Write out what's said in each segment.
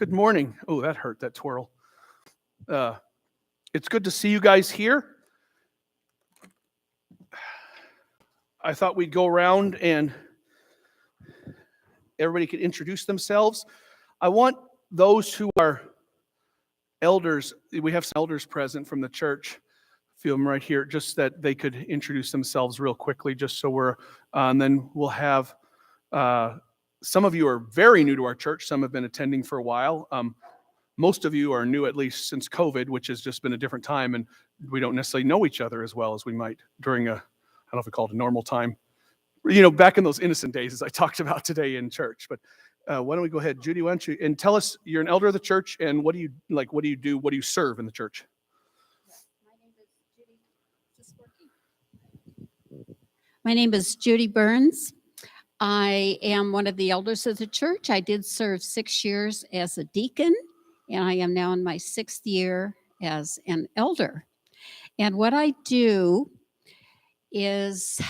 Good morning. Oh, that hurt, that twirl. It's good to see you guys here. I thought we'd go around and everybody could introduce themselves. I want those who are elders, we have some elders present from the church, a few of them right here, just that they could introduce themselves real quickly, just so we're, and then we'll have, some of you are very new to our church, some have been attending for a while. Most of you are new at least since COVID, which has just been a different time, and we don't necessarily know each other as well as we might during a, I don't know if we call it a normal time. You know, back in those innocent days, as I talked about today in church. But why don't we go ahead, Judy? Why don't you and tell us? You're an elder of the church, and what do you like? What do you do? What do you serve in the church? My name is Judy Burns. I am one of the elders of the church. I did serve 6 years as a deacon, and I am now in my 6th year as an elder. And what I do is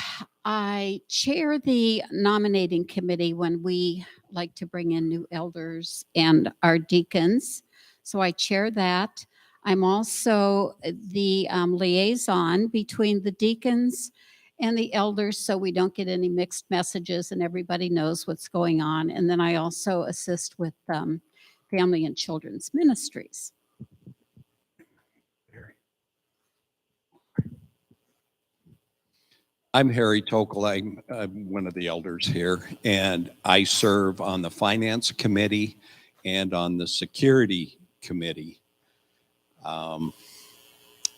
I chair the nominating committee when we like to bring in new elders and our deacons. So I chair that. I'm also the liaison between the deacons and the elders, so we don't get any mixed messages and everybody knows what's going on. And then I also assist with family and children's ministries. I'm Harry Tokel. I'm one of the elders here, and I serve on the Finance Committee and on the Security Committee. And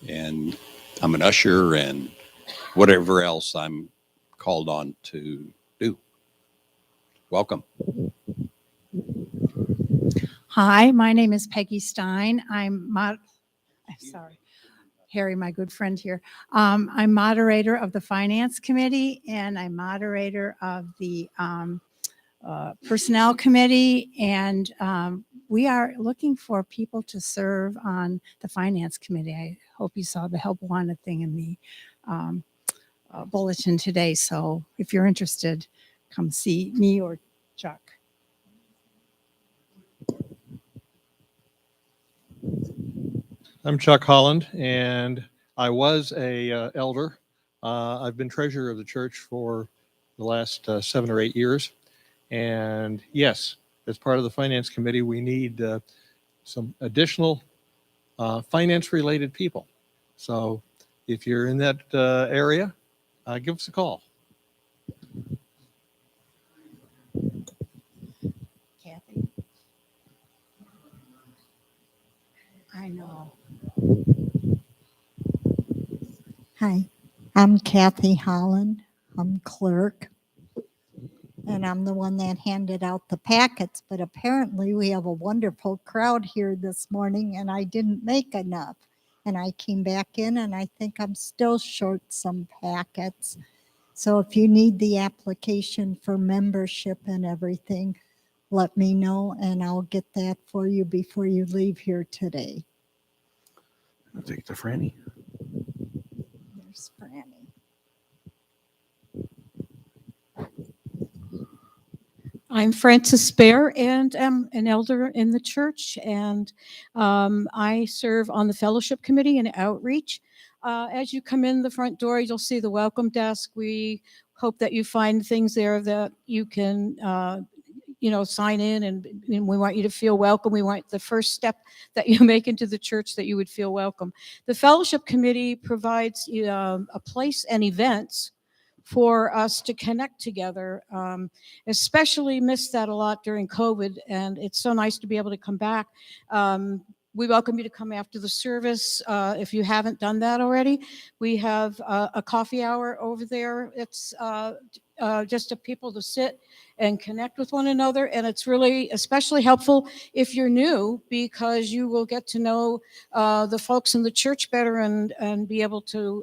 I'm an usher and whatever else I'm called on to do. Welcome. Hi, my name is Peggy Stein. Sorry, Harry, my good friend here. I'm moderator of the Finance Committee, and I'm moderator of the Personnel Committee, and we are looking for people to serve on the Finance Committee. I hope you saw the help wanted thing in the bulletin today, so if you're interested, come see me or Chuck. I'm Chuck Holland, and I was a elder. I've been treasurer of the church for the last 7 or 8 years. And yes, as part of the finance committee, we need some additional finance-related people. So if you're in that area, give us a call. Kathy. I know. Hi, I'm Kathy Holland. I'm clerk. And I'm the one that handed out the packets, but apparently we have a wonderful crowd here this morning and I didn't make enough. And I came back in and I think I'm still short some packets. So if you need the application for membership and everything, let me know and I'll get that for you before you leave here today. I'll take it to Franny. There's Franny. I'm Frances Bear and am an elder in the church, and I serve on the fellowship committee and outreach. As you come in the front door, you'll see the welcome desk. We hope that you find things there that you can sign in, and we want you to feel welcome. We want the first step that you make into the church that you would feel welcome. The fellowship committee provides a place and events for us to connect together. Especially missed that a lot during COVID, and it's so nice to be able to come back. We welcome you to come after the service if you haven't done that already. We have a coffee hour over there. It's just to people to sit and connect with one another, and it's really especially helpful if you're new, because you will get to know the folks in the church better and be able to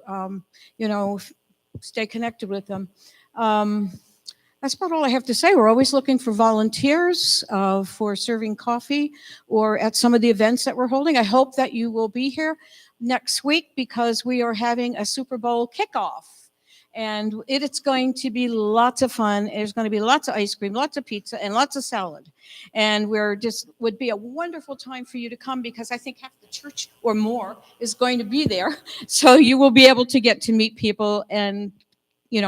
stay connected with them. That's about all I have to say. We're always looking for volunteers for serving coffee or at some of the events that we're holding. I hope that you will be here next week because we are having a Super Bowl kickoff. And it's going to be lots of fun. There's going to be lots of ice cream, lots of pizza, and lots of salad. And would be a wonderful time for you to come, because I think half the church or more is going to be there. So you will be able to get to meet people and,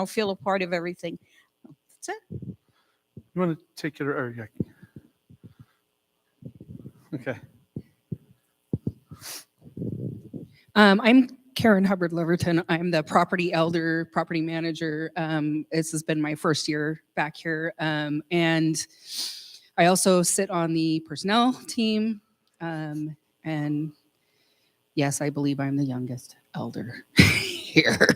feel a part of everything. That's it. You want to take it or yeah. Okay. I'm Karen Hubbard Liverton. I'm the property elder, property manager. This has been my first year back here. And I also sit on the personnel team. And yes, I believe I'm the youngest elder here.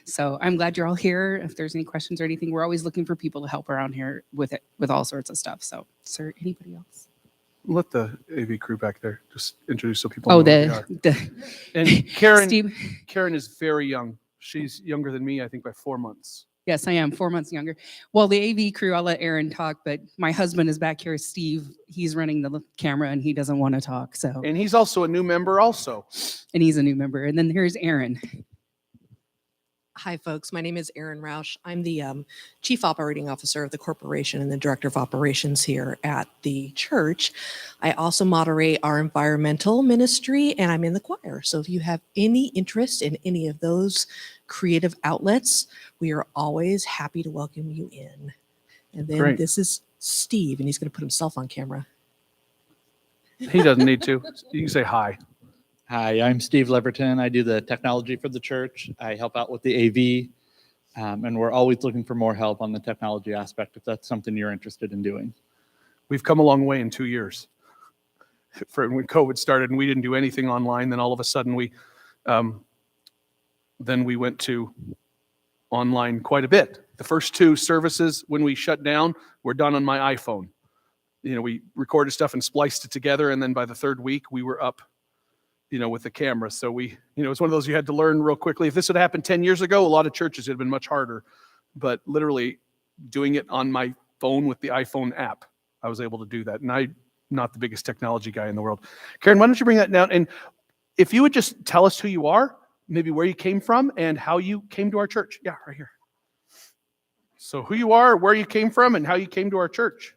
So I'm glad you're all here. If there's any questions or anything, we're always looking for people to help around here with all sorts of stuff. So, sir, anybody else? Let the AV crew back there just introduce so people Oh, know who they are. And Karen, Steve. Karen is very young. She's younger than me, I think, by 4 months. Yes, I am 4 months younger. Well, the AV crew, I'll let Aaron talk, but my husband is back here, Steve. He's running the camera and he doesn't want to talk. So, And he's also a new member also. and he's a new member. And then here's Aaron. Hi, folks. My name is Erin Roush. I'm the Chief Operating Officer of the corporation and the Director of Operations here at the church. I also moderate our environmental ministry, and I'm in the choir. So if you have any interest in any of those creative outlets, we are always happy to welcome you in. And then Great. This is Steve, and he's going to put himself on camera. He doesn't need to. You can say hi. Hi, I'm Steve Liverton. I do the technology for the church. I help out with the AV, and we're always looking for more help on the technology aspect if that's something you're interested in doing. We've come a long way in 2 years. When COVID started and we didn't do anything online, then all of a sudden we went to online quite a bit. The first 2 services when we shut down were done on my iPhone. We recorded stuff and spliced it together, and then by the 3rd week we were up with the camera. So it's one of those you had to learn real quickly. If this had happened 10 years ago, a lot of churches had been much harder, but literally doing it on my phone with the iPhone app, I was able to do that. And I'm not the biggest technology guy in the world. Karen, why don't you bring that down? And if you would just tell us who you are, maybe where you came from and how you came to our church. Yeah, right here. So who you are, where you came from, and how you came to our church.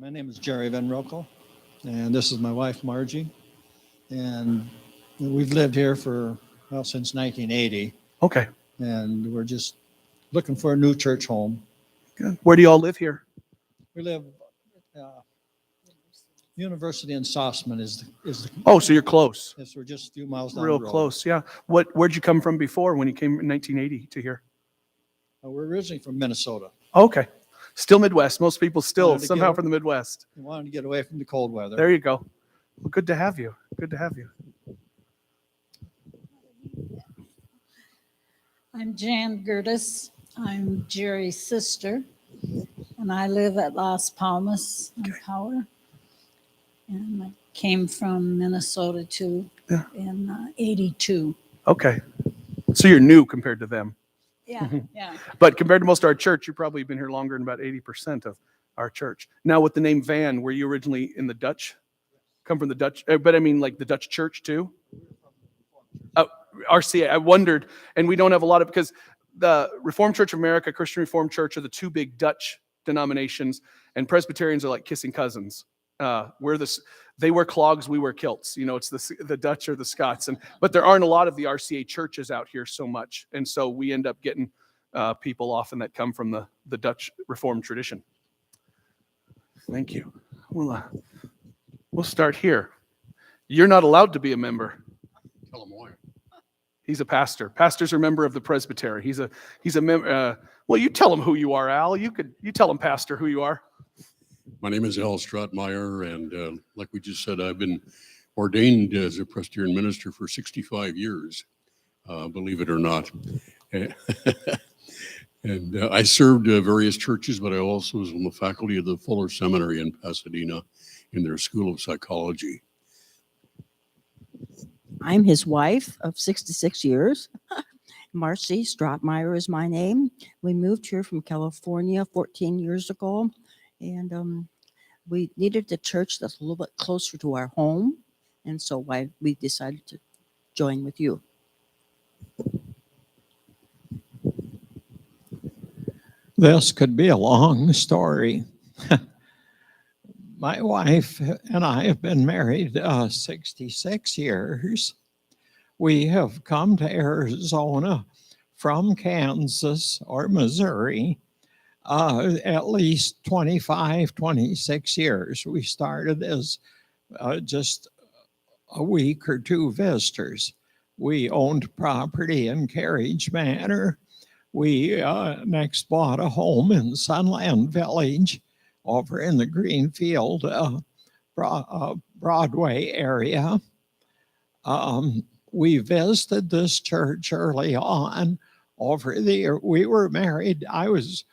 My name is Jerry Van Rokel, and this is my wife, Margie. And we've lived here since 1980, Okay, and we're just looking for a new church home. good. Where do you all live here? We live, University in Sauceman is the. Oh, so you're close. Yes, we're just a few miles down Real the road. close, yeah. Where'd you come from before when you came in 1980 to here? We're originally from Minnesota. Okay, still Midwest. Most people still Wanted to somehow get- from the Midwest. We wanted to get away from the cold weather. There you go. Well, good to have you. Good to have you. I'm Jan Gertis. I'm Jerry's sister, and I live at Las Palmas in Power. And I came from Minnesota too Yeah. in 82. Okay, so you're new compared to them, Yeah, yeah. but compared to most of our church, you've probably been here longer than about 80% of our church. Now, with the name Van, were you originally in the Dutch? Come from the Dutch, but I mean like the Dutch church too? RCA, I wondered, and we don't have a lot of, because the Reformed Church of America, Christian Reformed Church are the 2 big Dutch denominations, and Presbyterians are like kissing cousins. They wear clogs, we wear kilts. It's the Dutch or the Scots, but there aren't a lot of the RCA churches out here so much, and so we end up getting people often that come from the Dutch Reformed tradition. Thank you. We'll start here. You're not allowed to be a member. Tell him why. He's a pastor. Pastors are a member of the presbytery. He's a member. Well, you tell him who you are, Al. You tell him, Pastor, who you are. My name is Al Strottmeyer, and like we just said, I've been ordained as a Presbyterian minister for 65 years, believe it or not. And I served various churches, but I also was on the faculty of the Fuller Seminary in Pasadena in their School of Psychology. I'm his wife of 66 years. Marcy Strottmeyer is my name. We moved here from California 14 years ago, and we needed a church that's a little bit closer to our home, and so we decided to join with you. This could be a long story. My wife and I have been married 66 years. We have come to Arizona from Kansas or Missouri at least 25, 26 years. We started as just a week or two visitors. We owned property in Carriage Manor. We next bought a home in Sunland Village over in the Greenfield Broadway area. We visited this church early on. Over the year, we were married. I was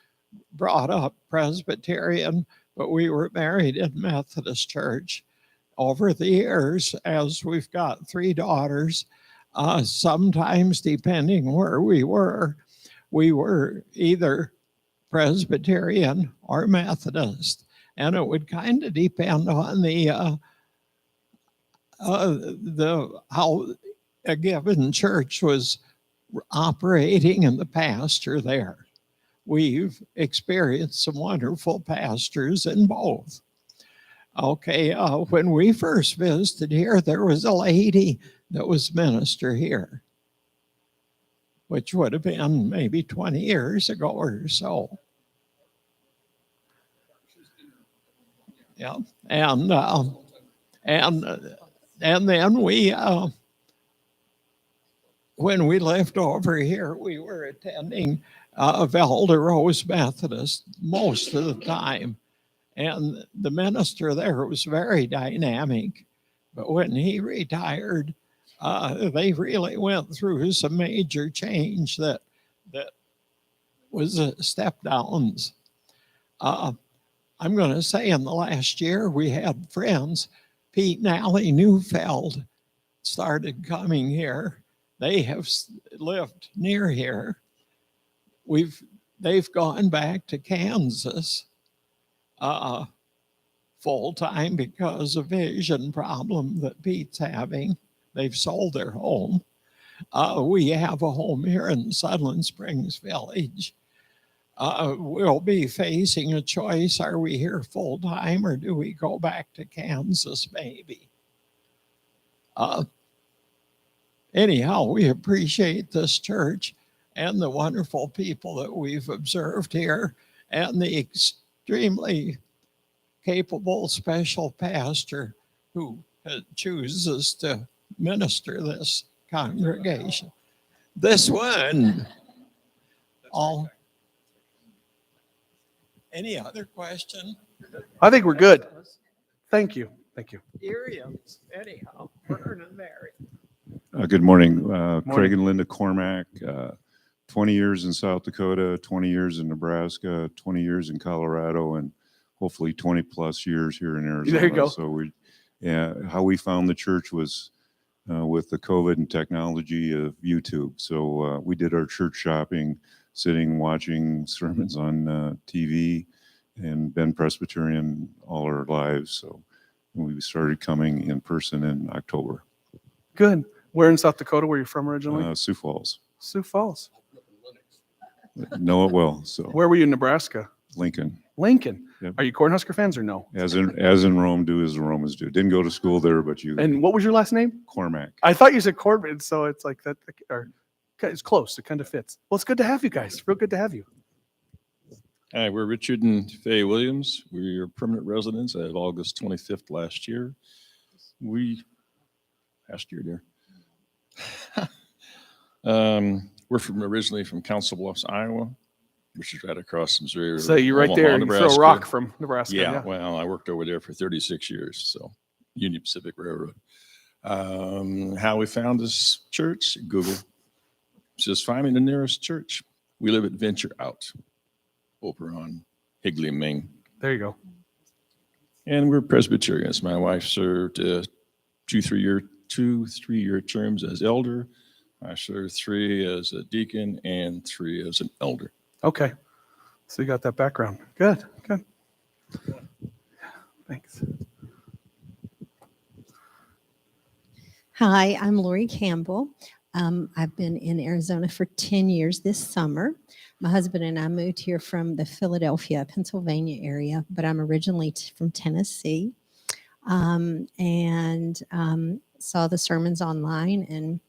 brought up Presbyterian, but we were married in Methodist church. Over the years, as we've got 3 daughters, sometimes depending where we were either Presbyterian or Methodist, and it would kind of depend on how a given church was operating and the pastor there. We've experienced some wonderful pastors in both. Okay, when we first visited here, there was a lady that was minister here, which would have been maybe 20 years ago or so. Yeah, and then we, when we lived over here, we were attending Valda Rose Methodist most of the time. And the minister there was very dynamic. But when he retired, they really went through some major change that was step downs. I'm going to say in the last year, we had friends, Pete and Allie Neufeld started coming here. They have lived near here. They've gone back to Kansas full time because of vision problem that Pete's having. They've sold their home. We have a home here in Sutherland Springs Village. We'll be facing a choice. Are we here full time or do we go back to Kansas maybe? Anyhow, we appreciate this church and the wonderful people that we've observed here and the extremely capable special pastor who chooses to minister this congregation. This one. Any other question? I think we're good. Thank you. Thank you. Earians, anyhow, Vern and Mary. Good morning. Craig and Linda Cormack, 20 years in South Dakota, 20 years in Nebraska, 20 years in Colorado, and hopefully 20 plus years here in Arizona. There you go. So how we found the church was with the COVID and technology of YouTube. So we did our church shopping, sitting, watching sermons on TV, and been Presbyterian all our lives. So we started coming in person in October. Good. Where in South Dakota were you from originally? Sioux Falls. Sioux Falls. Know it well. So Where were you in Nebraska? Lincoln. Lincoln. Yep. Are you Cornhusker fans or no? As in Rome, do as the Romans do. Didn't go to school there, but you. And what was your last name? Cormack. I thought you said Corbin, so it's like that. Or it's close. It kind of fits. Well, it's good to have you guys. Real good to have you. Hi, we're Richard and Faye Williams. We're permanent residents as of August 25th last year. We're originally from Council Bluffs, Iowa, which is right across Missouri River. So you're right there. You throw a rock from Nebraska. Yeah, well, I worked over there for 36 years, so Union Pacific Railroad. How we found this church? Google. Says find me the nearest church. We live at Venture Out over on Higley, Maine. There you go. And we're Presbyterians. My wife served 2 3-year terms as elder. I served 3 as a deacon and 3 as an elder. Okay. So you got that background. Good. Good. Thanks. Hi, I'm Lori Campbell. I've been in Arizona for 10 years this summer. My husband and I moved here from the Philadelphia, Pennsylvania area, but I'm originally from Tennessee. Saw the sermons online and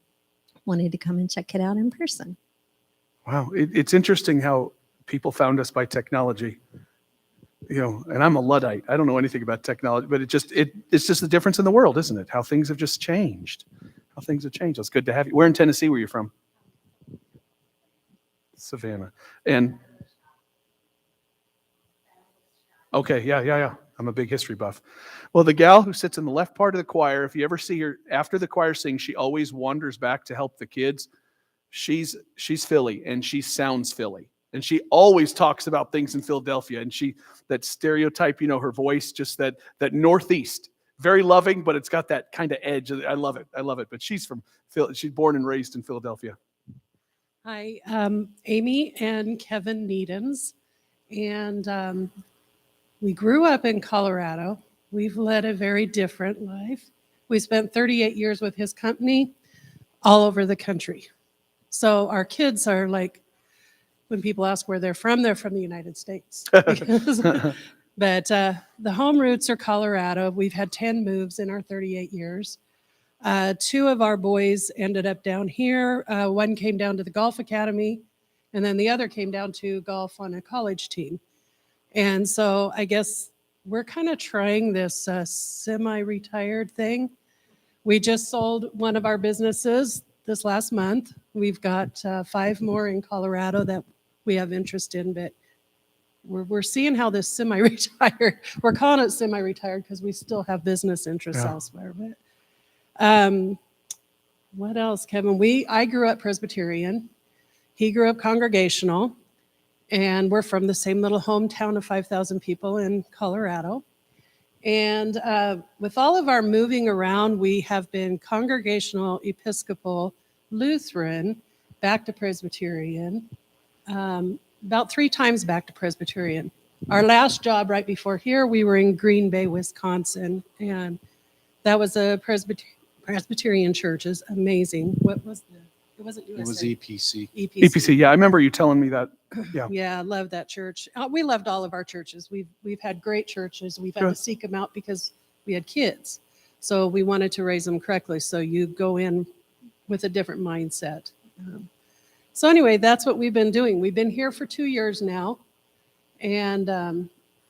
wanted to come and check it out in person. Wow. It's interesting how people found us by technology. And I'm a Luddite. I don't know anything about technology, but it's just the difference in the world, isn't it? How things have just changed. It's good to have you. Where in Tennessee were you from? Savannah. And okay, yeah. I'm a big history buff. Well, the gal who sits in the left part of the choir, if you ever see her after the choir sings, she always wanders back to help the kids. She's Philly, and she sounds Philly. And she always talks about things in Philadelphia. And that stereotype, her voice, just that Northeast. Very loving, but it's got that kind of edge. I love it. But she's from Philly. She's born and raised in Philadelphia. Hi, Amy and Kevin Needens. And we grew up in Colorado. We've led a very different life. We spent 38 years with his company all over the country. So our kids are like, when people ask where they're from the United States. But the home roots are Colorado. We've had 10 moves in our 38 years. 2 of our boys ended up down here. One came down to the golf academy, and then the other came down to golf on a college team. And so I guess we're kind of trying this semi-retired thing. We just sold one of our businesses this last month. We've got 5 more in Colorado that we have interest in, but we're seeing how this semi-retired, we're calling it semi-retired because we still have business interests elsewhere. But what else, Kevin? I grew up Presbyterian. He grew up Congregational. And we're from the same little hometown of 5,000 people in Colorado. And with all of our moving around, we have been Congregational, Episcopal, Lutheran, back to Presbyterian, about 3 times back to Presbyterian. Our last job right before here, we were in Green Bay, Wisconsin. And that was a Presbyterian church. It's amazing. What was it wasn't USA. It was EPC. EPC, yeah. I remember you telling me that. Yeah. Yeah, I love that church. We loved all of our churches. We've had great churches. We've had to seek them out because we had kids. So we wanted to raise them correctly. So you go in with a different mindset. So anyway, that's what we've been doing. We've been here for 2 years now. And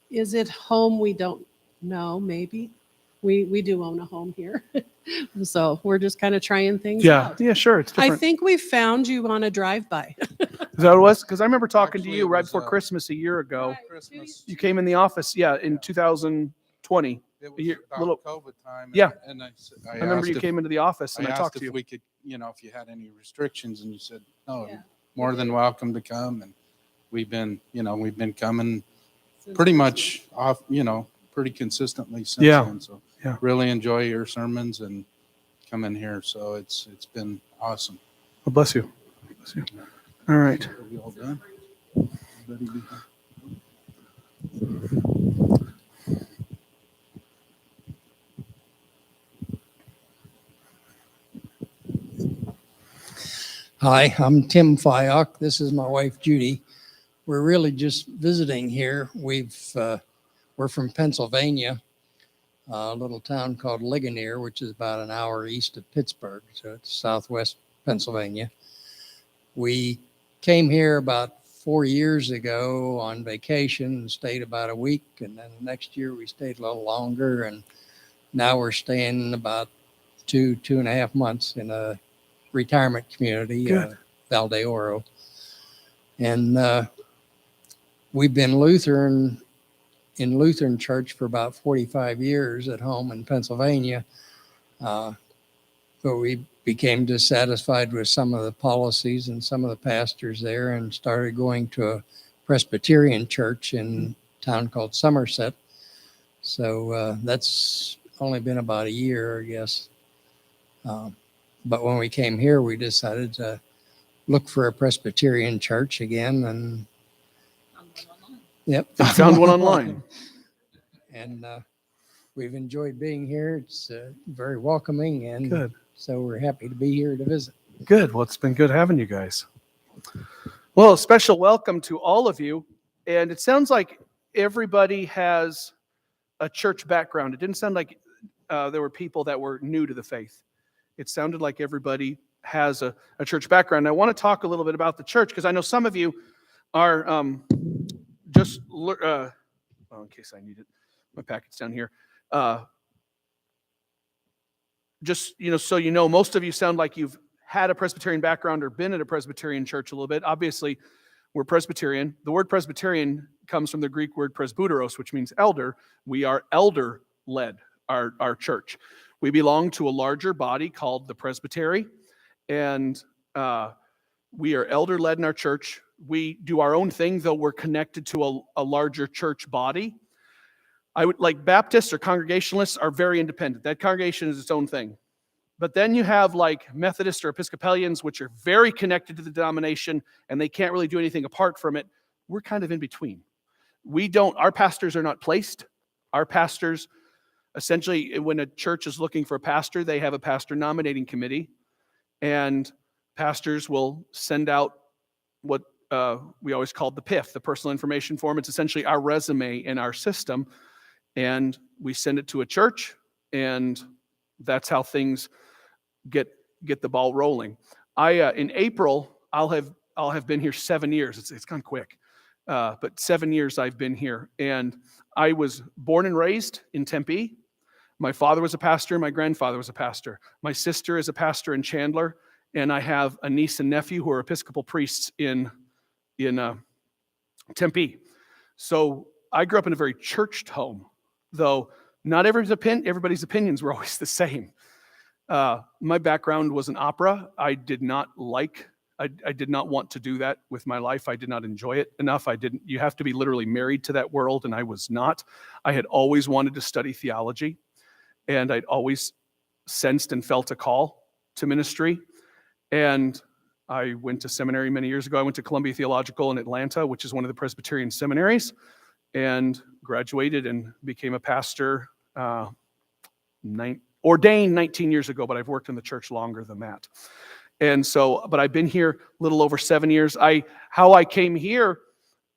is it home? We don't know, maybe. We do own a home here. So we're just kind of trying things out. Yeah, sure. It's different. I think we found you on a drive-by. Is that what it was? Because I remember talking to you right before Christmas a year ago. Christmas. You came in the office, in 2020. It was about COVID time. Yeah. And I remember asked you came into the office and I talked to you. if we could, if you had any restrictions, and you said, no, more than welcome to come. And we've been coming pretty much off, pretty consistently since then. So really enjoy your sermons and come in here. So it's been awesome. Well, bless you. Bless you. All right. Are we all done? Everybody Hi, I'm Tim Fyock. This is my wife, Judy. We're really just visiting here. We're from Pennsylvania, a little town called Ligonier, which is about an hour east of Pittsburgh. So it's southwest Pennsylvania. We came here about 4 years ago on vacation and stayed about a week. And then the next year we stayed a little longer. And now we're staying about 2.5 months in a retirement community, Val de Oro. And we've been in Lutheran church for about 45 years at home in Pennsylvania. But we became dissatisfied with some of the policies and some of the pastors there and started going to a Presbyterian church in a town called Somerset. So that's only been about a year, I guess. But when we came here, we decided to look for a Presbyterian church again. And yep, found one online. And we've enjoyed being here. It's very welcoming, and Good. So we're happy to be here to visit. Good. Well, it's been good having you guys. Well, a special welcome to all of you. And it sounds like everybody has a church background. It didn't sound like there were people that were new to the faith. It sounded like everybody has a church background. I want to talk a little bit about the church because I know some of you are in case I need it, my packet's down here. So most of you sound like you've had a Presbyterian background or been at a Presbyterian church a little bit. Obviously, we're Presbyterian. The word Presbyterian comes from the Greek word presbyteros, which means elder. We are elder-led, our church. We belong to a larger body called the presbytery, and we are elder-led in our church. We do our own thing, though we're connected to a larger church body. Like Baptists or Congregationalists are very independent. That congregation is its own thing. But then you have like Methodists or Episcopalians, which are very connected to the denomination, and they can't really do anything apart from it. We're kind of in between. Our pastors are not placed. Our pastors, essentially, when a church is looking for a pastor, they have a pastor nominating committee, and pastors will send out what we always called the PIF, the personal information form. It's essentially our resume in our system, and we send it to a church, and that's how things get the ball rolling. In April, I'll have been here 7 years. It's gone quick, but 7 years I've been here, and I was born and raised in Tempe. My father was a pastor. My grandfather was a pastor. My sister is a pastor in Chandler, and I have a niece and nephew who are Episcopal priests in Tempe. So I grew up in a very churched home, though not everybody's opinions were always the same. My background was in opera. I did not want to do that with my life. I did not enjoy it enough. You have to be literally married to that world, and I was not. I had always wanted to study theology, and I'd always sensed and felt a call to ministry. And I went to seminary many years ago. I went to Columbia Theological in Atlanta, which is one of the Presbyterian seminaries, and graduated and became a pastor, ordained 19 years ago, but I've worked in the church longer than that. And so, but I've been here a little over 7 years. How I came here,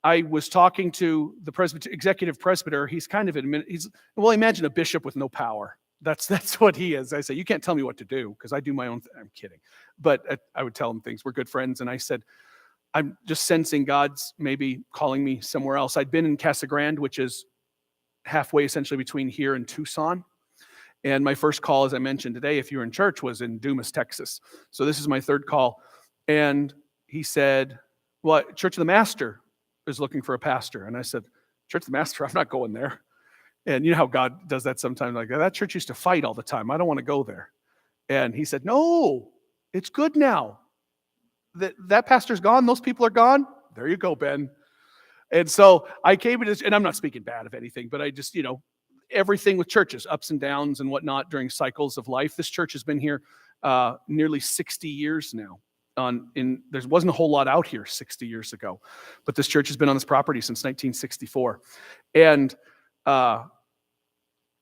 I was talking to the executive presbyter. He's kind of imagine a bishop with no power. That's what he is. I say, you can't tell me what to do because I do my own thing. I'm kidding. But I would tell him things. We're good friends. And I said, I'm just sensing God's maybe calling me somewhere else. I'd been in Casa Grande, which is halfway essentially between here and Tucson. And my first call, as I mentioned today, if you were in church, was in Dumas, Texas. So this is my third call. And he said, well, Church of the Master is looking for a pastor. And I said, Church of the Master, I'm not going there. And you know how God does that sometimes, like that church used to fight all the time. I don't want to go there. And he said, no, it's good now. That pastor's gone. Those people are gone. There you go, Ben. And so I came to this, and I'm not speaking bad of anything, but I just, everything with churches, ups and downs and whatnot during cycles of life. This church has been here nearly 60 years now. There wasn't a whole lot out here 60 years ago, but this church has been on this property since 1964. And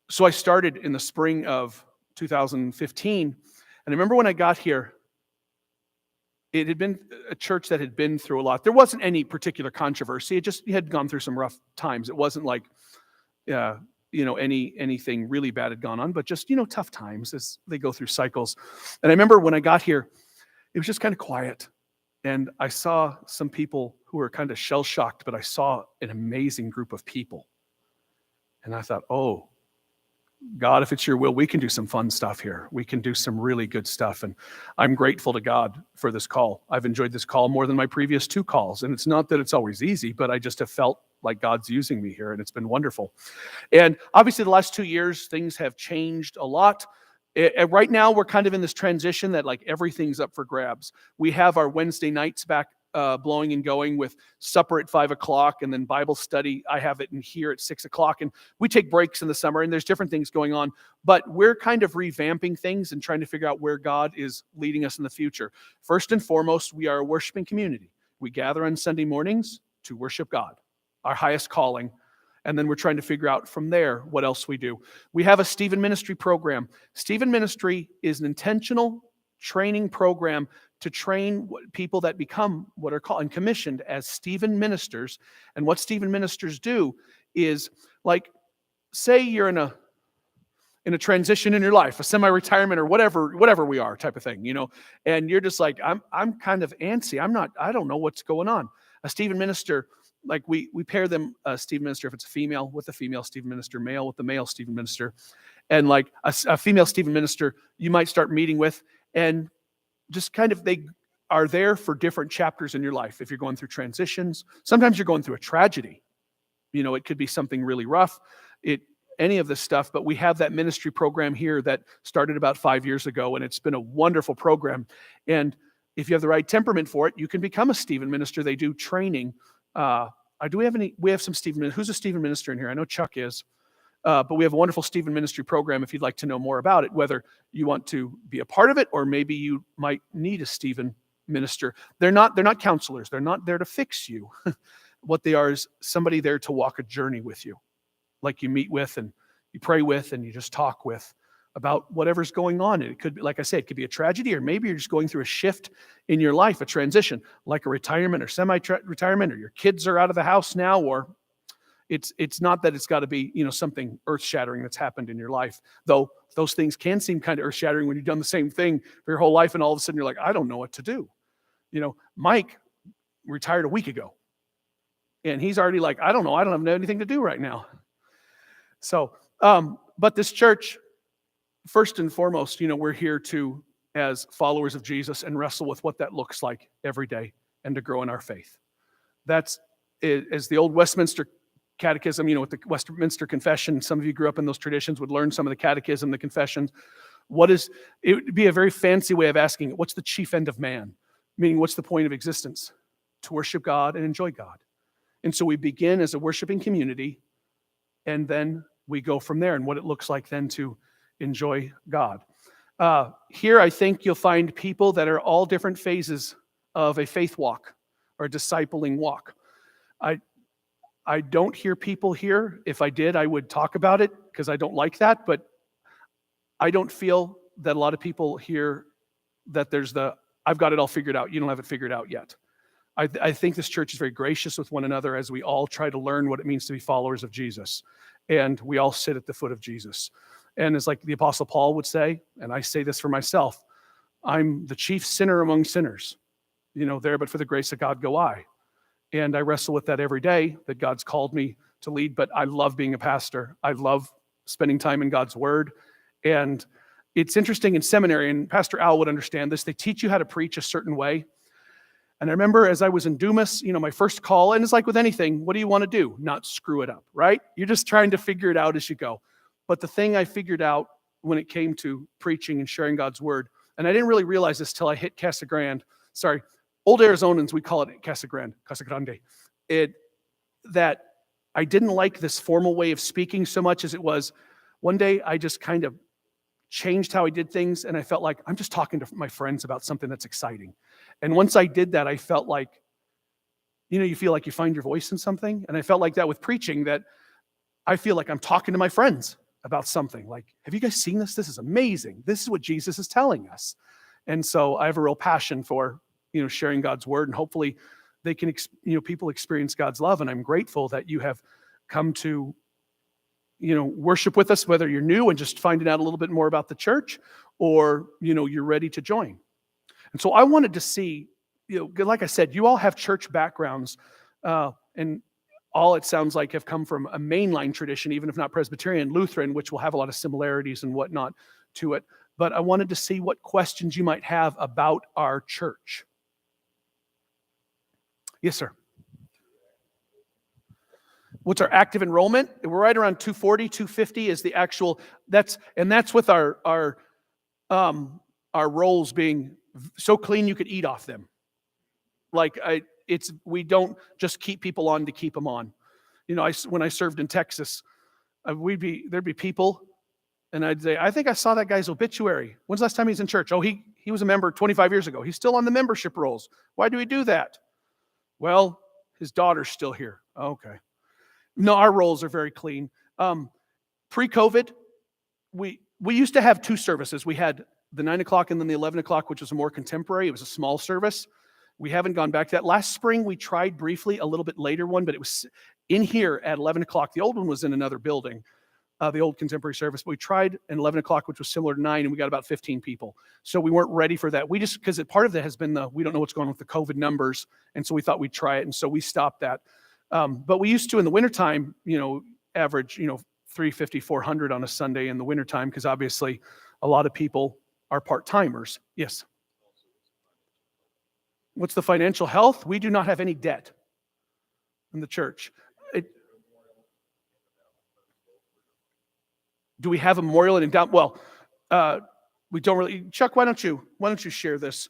so I started in the spring of 2015. And I remember when I got here, it had been a church that had been through a lot. There wasn't any particular controversy. It had gone through some rough times. It wasn't like, anything really bad had gone on, but just, tough times as they go through cycles. And I remember when I got here, it was just kind of quiet. And I saw some people who were kind of shell-shocked, but I saw an amazing group of people. And I thought, oh, God, if it's your will, we can do some fun stuff here. We can do some really good stuff. And I'm grateful to God for this call. I've enjoyed this call more than my previous 2 calls. And it's not that it's always easy, but I just have felt like God's using me here, and it's been wonderful. And obviously the last 2 years, things have changed a lot. Right now, we're kind of in this transition that like everything's up for grabs. We have our Wednesday nights back blowing and going with supper at 5 o'clock and then Bible study. I have it in here at 6 o'clock, and we take breaks in the summer, and there's different things going on, but we're kind of revamping things and trying to figure out where God is leading us in the future. First and foremost, we are a worshiping community. We gather on Sunday mornings to worship God, our highest calling. And then we're trying to figure out from there what else we do. We have a Stephen Ministry program. Stephen Ministry is an intentional training program to train people that become what are called and commissioned as Stephen ministers. And what Stephen ministers do is, like, say you're in a transition in your life, a semi-retirement or whatever we are type of thing, and you're just like, I'm kind of antsy. I don't know what's going on. A Stephen minister, like we pair them, a Stephen minister, if it's a female, with a female Stephen minister, male with the male Stephen minister. And like a female Stephen minister, you might start meeting with, and just kind of, they are there for different chapters in your life. If you're going through transitions, sometimes you're going through a tragedy. It could be something really rough. Any of this stuff, but we have that ministry program here that started about 5 years ago, and it's been a wonderful program. And if you have the right temperament for it, you can become a Stephen minister. They do training. We have some Stephen, who's a Stephen minister in here? I know Chuck is, but we have a wonderful Stephen ministry program if you'd like to know more about it, whether you want to be a part of it, or maybe you might need a Stephen minister. They're not counselors. They're not there to fix you. What they are is somebody there to walk a journey with you. Like you meet with and you pray with and you just talk with about whatever's going on. And it could be, like I said, it could be a tragedy, or maybe you're just going through a shift in your life, a transition, like a retirement or semi-retirement, or your kids are out of the house now, or it's not that it's got to be, something earth-shattering that's happened in your life. Though those things can seem kind of earth-shattering when you've done the same thing for your whole life, and all of a sudden you're like, I don't know what to do. Mike retired a week ago, and he's already like, I don't know, I don't have anything to do right now. So, but this church, first and foremost, we're here to, as followers of Jesus, and wrestle with what that looks like every day, and to grow in our faith. That's, as the old Westminster Catechism, with the Westminster Confession, some of you grew up in those traditions, would learn some of the Catechism, the Confessions. It would be a very fancy way of asking, what's the chief end of man? Meaning, what's the point of existence? To worship God and enjoy God. And so we begin as a worshiping community, and then we go from there, and what it looks like then to enjoy God. Here, I think you'll find people that are all different phases of a faith walk or a discipling walk. I don't hear people here. If I did, I would talk about it, because I don't like that, but I don't feel that a lot of people here that there's I've got it all figured out. You don't have it figured out yet. I think this church is very gracious with one another as we all try to learn what it means to be followers of Jesus. And we all sit at the foot of Jesus. And it's like the Apostle Paul would say, and I say this for myself, I'm the chief sinner among sinners. There, but for the grace of God go I. And I wrestle with that every day, that God's called me to lead, but I love being a pastor. I love spending time in God's word. And it's interesting in seminary, and Pastor Al would understand this, they teach you how to preach a certain way. And I remember as I was in Dumas, my first call, and it's like with anything, what do you want to do? Not screw it up, right? You're just trying to figure it out as you go. But the thing I figured out when it came to preaching and sharing God's word, and I didn't really realize this till I hit Casa Grande. Sorry, old Arizonans, we call it Casa Grande. That I didn't like this formal way of speaking so much as it was. One day I just kind of changed how I did things, and I felt like I'm just talking to my friends about something that's exciting. And once I did that, I felt like, you feel like you find your voice in something. And I felt like that with preaching, that I feel like I'm talking to my friends about something. Like, have you guys seen this? This is amazing. This is what Jesus is telling us. And so I have a real passion for, sharing God's word, and hopefully they can, people experience God's love. And I'm grateful that you have come to, worship with us, whether you're new and just finding out a little bit more about the church, or, you're ready to join. And so I wanted to see, like I said, you all have church backgrounds, and all it sounds like have come from a mainline tradition, even if not Presbyterian, Lutheran, which will have a lot of similarities and whatnot to it. But I wanted to see what questions you might have about our church. Yes, sir. What's our active enrollment? We're right around 240, 250 is the actual, that's with our rolls being so clean you could eat off them. We don't just keep people on to keep them on. When I served in Texas, there'd be people, and I'd say, I think I saw that guy's obituary. When's the last time he was in church? Oh, he was a member 25 years ago. He's still on the membership rolls. Why do we do that? Well, his daughter's still here. Okay. No, our rolls are very clean. Pre-COVID, we used to have two services. We had the 9 o'clock and then the 11 o'clock, which was more contemporary. It was a small service. We haven't gone back to that. Last spring, we tried briefly a little bit later one, but it was in here at 11 o'clock. The old one was in another building, the old contemporary service. But we tried at 11 o'clock, which was similar to 9, and we got about 15 people. So we weren't ready for that. We just, because part of that has been we don't know what's going on with the COVID numbers, and so we thought we'd try it, and so we stopped that. But we used to, in the wintertime, average, 350, 400 on a Sunday in the wintertime, because obviously a lot of people are part-timers. Yes. What's the financial health? We do not have any debt in the church. Do we have a memorial and endowment? Well, we don't really. Chuck, why don't you share this?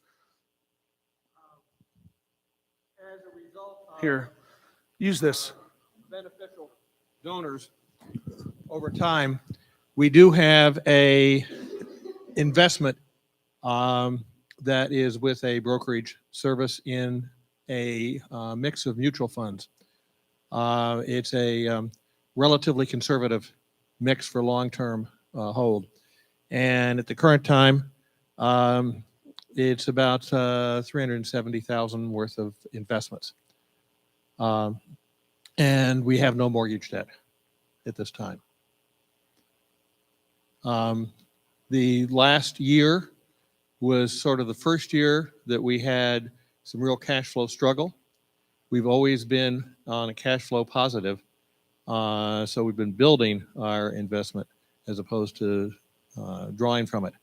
As a result of Here, use this. beneficial donors over time, we do have a investment that is with a brokerage service in a mix of mutual funds. It's a relatively conservative mix for long-term hold. And at the current time, it's about $370,000 worth of investments. And we have no mortgage debt at this time. The last year was sort of the first year that we had some real cash flow struggle. We've always been on a cash flow positive. So we've been building our investment as opposed to drawing from it.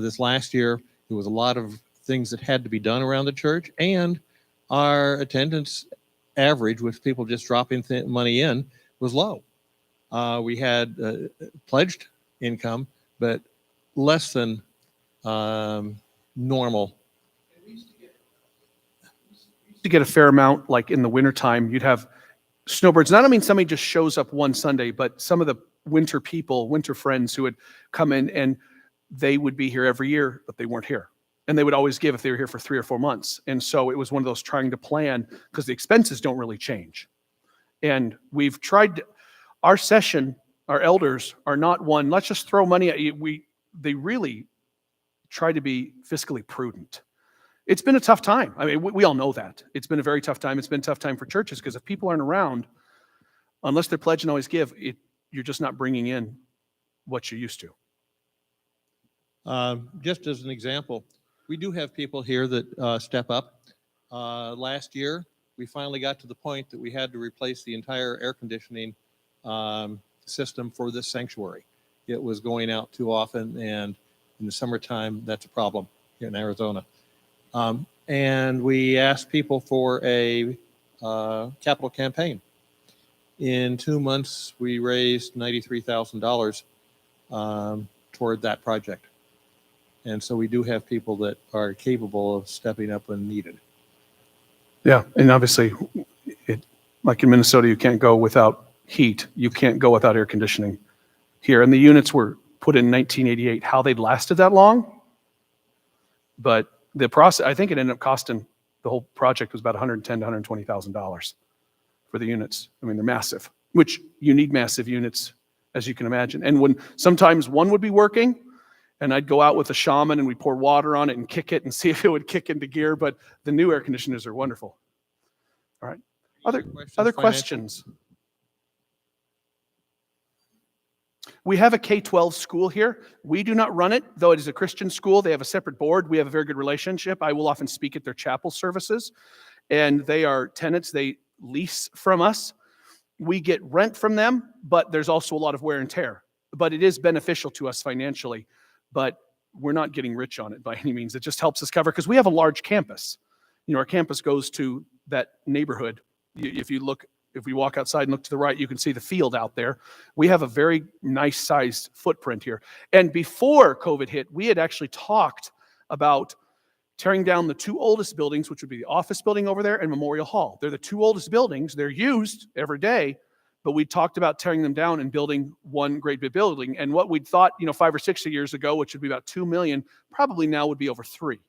This last year, there was a lot of things that had to be done around the church, and our attendance average, with people just dropping money in, was low. We had pledged income, but less than normal. To get a fair amount, like in the wintertime, you'd have snowbirds. And I don't mean somebody just shows up one Sunday, but some of the winter people, winter friends who would come in, and they would be here every year, but they weren't here. And they would always give if they were here for 3 or 4 months. And so it was one of those trying to plan, because the expenses don't really change. And we've tried, our session, our elders are not one, let's just throw money at you. They really try to be fiscally prudent. It's been a tough time. I mean, we all know that. It's been a very tough time. It's been a tough time for churches, because if people aren't around, unless they're pledged and always give, you're just not bringing in what you used to. Just as an example, we do have people here that step up. Last year, we finally got to the point that we had to replace the entire air conditioning system for this sanctuary. It was going out too often, and in the summertime, that's a problem here in Arizona. And we asked people for a capital campaign. In 2 months, we raised $93,000 toward that project. And so we do have people that are capable of stepping up when needed. Yeah, and obviously, like in Minnesota, you can't go without heat. You can't go without air conditioning here. And the units were put in 1988. How they'd lasted that long? But the process, I think it ended up costing, the whole project was about $110,000 to $120,000 for the units. I mean, they're massive, which you need massive units, as you can imagine. And when sometimes one would be working, and I'd go out with a shaman and we'd pour water on it and kick it and see if it would kick into gear. But the new air conditioners are wonderful. All right. Other questions? We have a K-12 school here. We do not run it, though it is a Christian school. They have a separate board. We have a very good relationship. I will often speak at their chapel services, and they are tenants. They lease from us. We get rent from them, but there's also a lot of wear and tear. But it is beneficial to us financially, but we're not getting rich on it by any means. It just helps us cover, because we have a large campus. Our campus goes to that neighborhood. If we walk outside and look to the right, you can see the field out there. We have a very nice sized footprint here. And before COVID hit, we had actually talked about tearing down the 2 oldest buildings, which would be the office building over there and Memorial Hall. They're the 2 oldest buildings. They're used every day, but we talked about tearing them down and building one great big building. And what we'd thought, 5 or 6 years ago, which would be about $2 million, probably now would be over $3 million,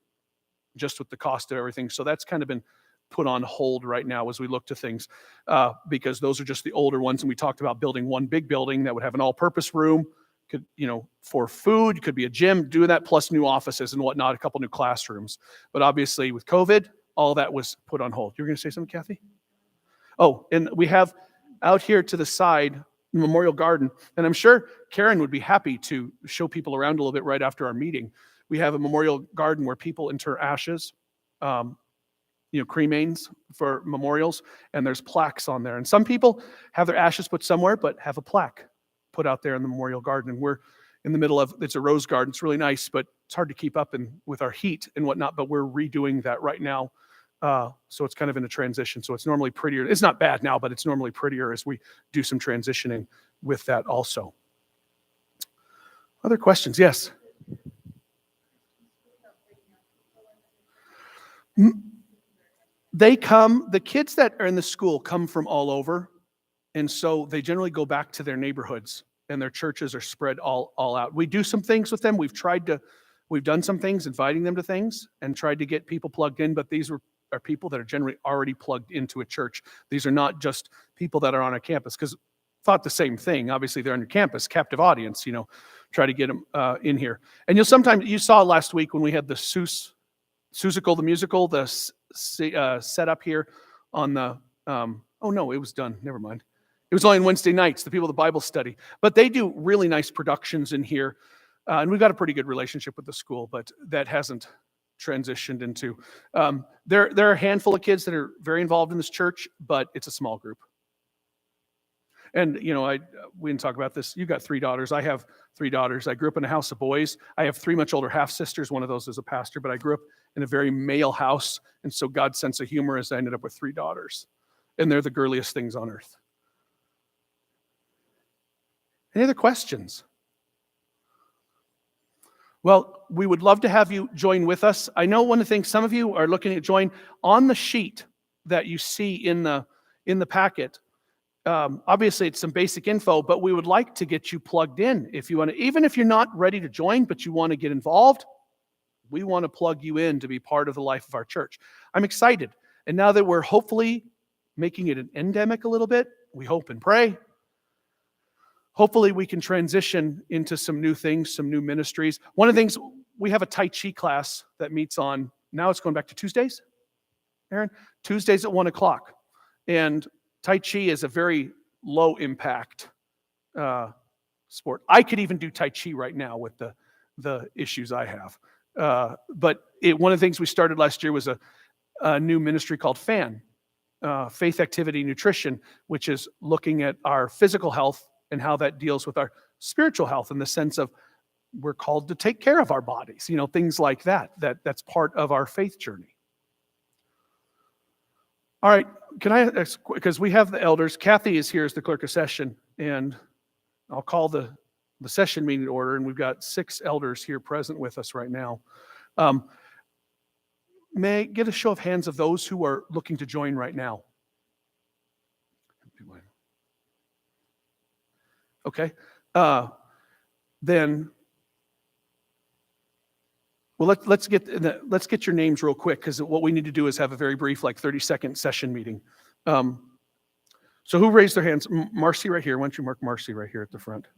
just with the cost of everything. So that's kind of been put on hold right now as we look to things, because those are just the older ones. And we talked about building one big building that would have an all-purpose room could, for food, could be a gym, doing that plus new offices and whatnot, a couple new classrooms. But obviously with COVID, all that was put on hold. You were going to say something, Kathy? Oh, and we have out here to the side, Memorial Garden, and I'm sure Karen would be happy to show people around a little bit right after our meeting. We have a memorial garden where people inter ashes, cremains for memorials, and there's plaques on there. And some people have their ashes put somewhere, but have a plaque put out there in the memorial garden. And we're in the middle of, it's a rose garden. It's really nice, but it's hard to keep up with our heat and whatnot, but we're redoing that right now. So it's kind of in a transition. So it's normally prettier. It's not bad now, but it's normally prettier as we do some transitioning with that also. Other questions? Yes. The kids that are in the school come from all over. And so they generally go back to their neighborhoods, and their churches are spread all out. We do some things with them. We've done some things, inviting them to things and tried to get people plugged in, but these are people that are generally already plugged into a church. These are not just people that are on a campus, because thought the same thing. Obviously, they're on your campus, captive audience, try to get them in here. And you saw last week when we had the Seussical, the musical, the set up here on the, oh no, it was done. Never mind. It was only on Wednesday nights, the people of the Bible study. But they do really nice productions in here. And we've got a pretty good relationship with the school, but that hasn't transitioned into. There are a handful of kids that are very involved in this church, but it's a small group. And, we didn't talk about this. You've got 3 daughters. I have 3 daughters. I grew up in a house of boys. I have 3 much older half-sisters. One of those is a pastor, but I grew up in a very male house. And so God's sense of humor is I ended up with 3 daughters. And they're the girliest things on earth. Any other questions? Well, we would love to have you join with us. I know one of the things some of you are looking at join on the sheet that you see in the packet. Obviously, it's some basic info, but we would like to get you plugged in if you want to. Even if you're not ready to join, but you want to get involved, we want to plug you in to be part of the life of our church. I'm excited. And now that we're hopefully making it an endemic a little bit, we hope and pray. Hopefully we can transition into some new things, some new ministries. One of the things, we have a Tai Chi class that meets on, now it's going back to Tuesdays, Aaron? Tuesdays at 1 o'clock. And Tai Chi is a very low impact sport. I could even do Tai Chi right now with the issues I have. But one of the things we started last year was a new ministry called FAN, Faith Activity Nutrition, which is looking at our physical health and how that deals with our spiritual health in the sense of we're called to take care of our bodies, things like that's part of our faith journey. All right, can I ask, because we have the elders, Kathy is here as the clerk of session, and I'll call the session meeting to order, and we've got 6 elders here present with us right now. May I get a show of hands of those who are looking to join right now? Okay, then, well, let's get your names real quick, because what we need to do is have a very brief, 30-second session meeting. So who raised their hands? Marcy right here. Why don't you mark Marcy right here at the front?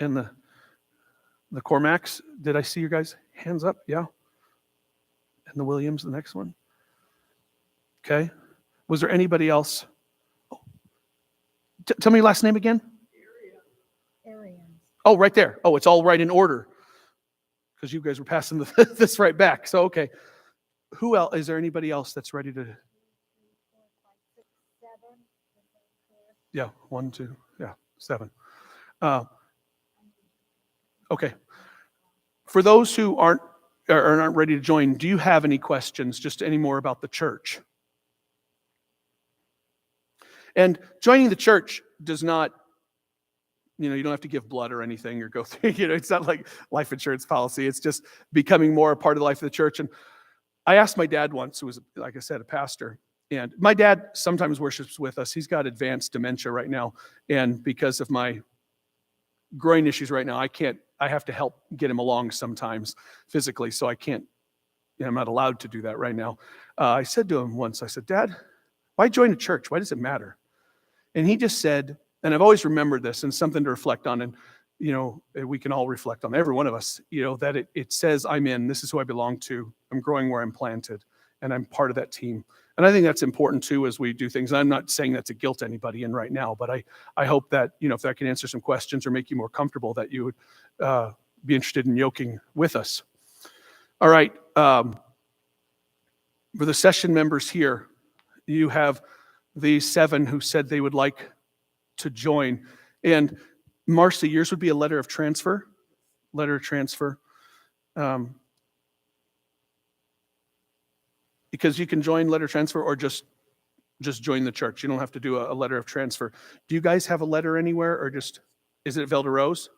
And the Cormacs, did I see your guys' hands up? Yeah. And the Williams, the next one. Okay. Was there anybody else? Tell me your last name again. Oh, right there. Oh, it's all right in order, because you guys were passing this right back. So, okay. Who else? Is there anybody else that's ready to? Yeah, 1, 2, yeah, 7. Okay. For those who aren't ready to join, do you have any questions, just any more about the church? And joining the church does not, you don't have to give blood or anything or go through, it's not like life insurance policy. It's just becoming more a part of the life of the church. And I asked my dad once, who was, like I said, a pastor, and my dad sometimes worships with us. He's got advanced dementia right now. And because of my groin issues right now, I have to help get him along sometimes physically. So I can't, I'm not allowed to do that right now. I said to him once, I said, Dad, why join a church? Why does it matter? And he just said, And I've always remembered this, and something to reflect on. And, we can all reflect on, every one of us, that it says, I'm in, this is who I belong to. I'm growing where I'm planted, and I'm part of that team. And I think that's important too as we do things. And I'm not saying that to guilt anybody in right now, but I hope that, if that can answer some questions or make you more comfortable, that you would be interested in yoking with us. All right. For the session members here, you have the 7 who said they would like to join. And Marcy, yours would be a letter of transfer. Because you can join letter transfer or just join the church. You don't have to do a letter of transfer. Do you guys have a letter anywhere, or is it Velda Rose?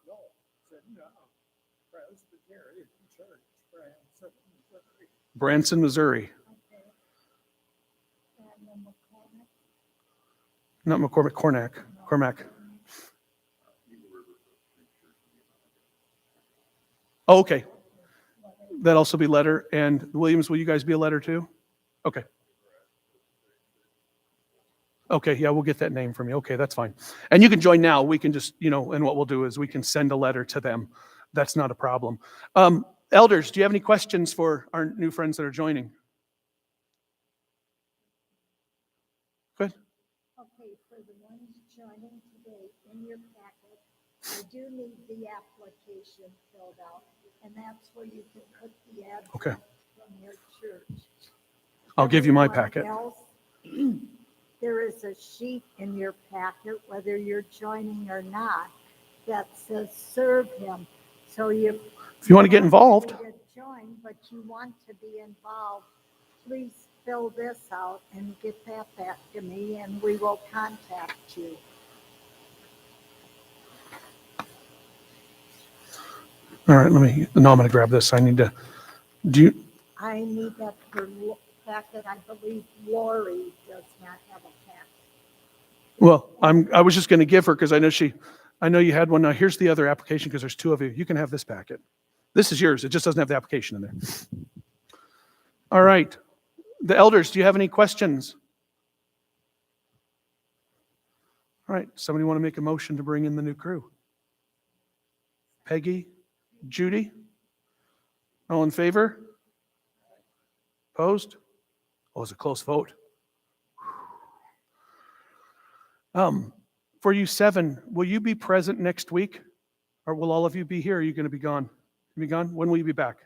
Branson, Missouri. Not McCormick, Cormac. Oh, okay. That'll also be letter. And Williams, will you guys be a letter too? Okay. Okay, yeah, we'll get that name from you. Okay, that's fine. And you can join now. We can just, and what we'll do is we can send a letter to them. That's not a problem. Elders, do you have any questions for our new friends that are joining? Good. Okay, for the ones joining today, in your packet, I do need the application filled out, and that's where you can put the address from your church. I'll give you my Everyone packet. else, there is a sheet in your packet, whether you're joining or not, that says serve him. So if you want to get involved, join, but you want to be involved, please fill this out and get that back to me, and we will contact you. All right, I'm going to grab this. I need to, I need that for packet. I believe Lori does not have a packet. well, I was just going to give her, because I know you had one. Now here's the other application, because there's 2 of you. You can have this packet. This is yours. It just doesn't have the application in there. All right. The elders, do you have any questions? All right. Somebody want to make a motion to bring in the new crew? Peggy? Judy? All in favor? Opposed? Oh, it was a close vote. For you 7, will you be present next week? Or will all of you be here? Or are you going to be gone? Be gone? When will you be back?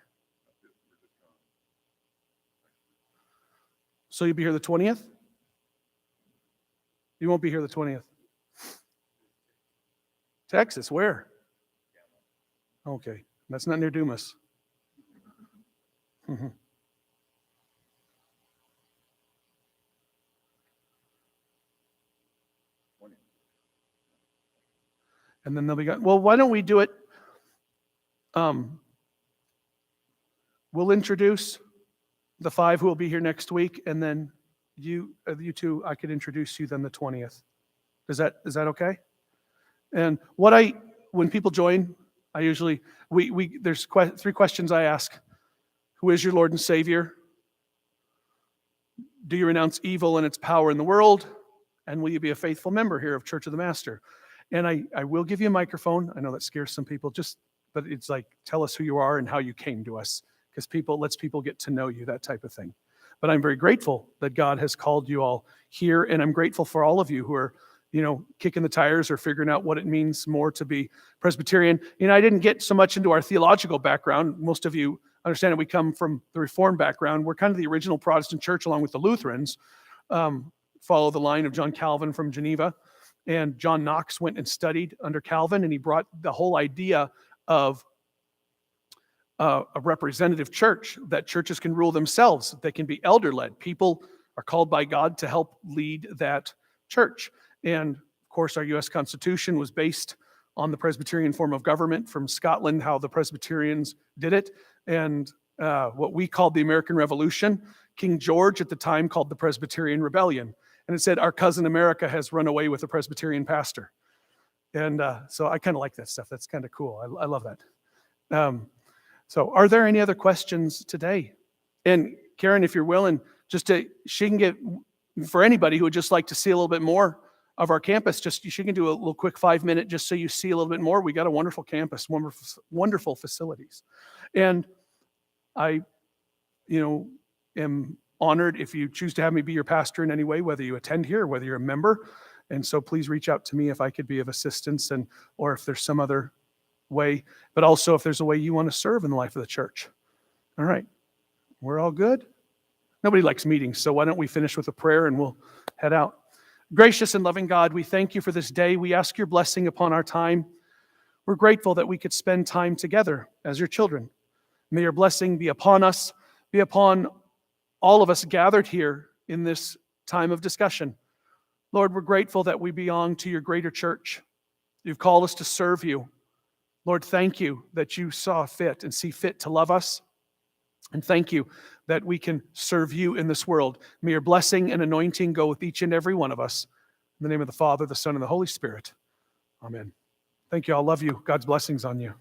So you'll be here the 20th? You won't be here the 20th. Texas, where? Okay, that's not near Dumas. And then they'll be gone. Well, why don't we do it? We'll introduce the 5 who will be here next week, and then you 2, I could introduce you then the 20th. Is that okay? And when people join, I usually there's 3 questions I ask. Who is your Lord and Savior? Do you renounce evil and its power in the world? And will you be a faithful member here of Church of the Master? And I will give you a microphone. I know that scares some people, but it's like, tell us who you are and how you came to us, because lets people get to know you, that type of thing. But I'm very grateful that God has called you all here, and I'm grateful for all of you who are, kicking the tires or figuring out what it means more to be Presbyterian. I didn't get so much into our theological background. Most of you understand that we come from the Reformed background. We're kind of the original Protestant church, along with the Lutherans, follow the line of John Calvin from Geneva. And John Knox went and studied under Calvin, and he brought the whole idea of a representative church, that churches can rule themselves, they can be elder-led. People are called by God to help lead that church. And of course, our U.S. Constitution was based on the Presbyterian form of government from Scotland, how the Presbyterians did it. And what we called the American Revolution, King George at the time called the Presbyterian Rebellion. And it said, our cousin America has run away with a Presbyterian pastor. And so I kind of like that stuff. That's kind of cool. I love that. So are there any other questions today? And Karen, if you're willing, she can get, for anybody who would just like to see a little bit more of our campus, just you can do a little quick 5-minute just so you see a little bit more. We got a wonderful campus, wonderful facilities. And I, am honored if you choose to have me be your pastor in any way, whether you attend here or whether you're a member. And so please reach out to me if I could be of assistance, or if there's some other way, but also if there's a way you want to serve in the life of the church. All right. We're all good? Nobody likes meetings, so why don't we finish with a prayer and we'll head out. Gracious and loving God, we thank you for this day. We ask your blessing upon our time. We're grateful that we could spend time together as your children. May your blessing be upon us, be upon all of us gathered here in this time of discussion. Lord, we're grateful that we belong to your greater church. You've called us to serve you. Lord, thank you that you saw fit and see fit to love us. And thank you that we can serve you in this world. May your blessing and anointing go with each and every one of us. In the name of the Father, the Son, and the Holy Spirit. Amen. Thank you. I love you. God's blessings on you.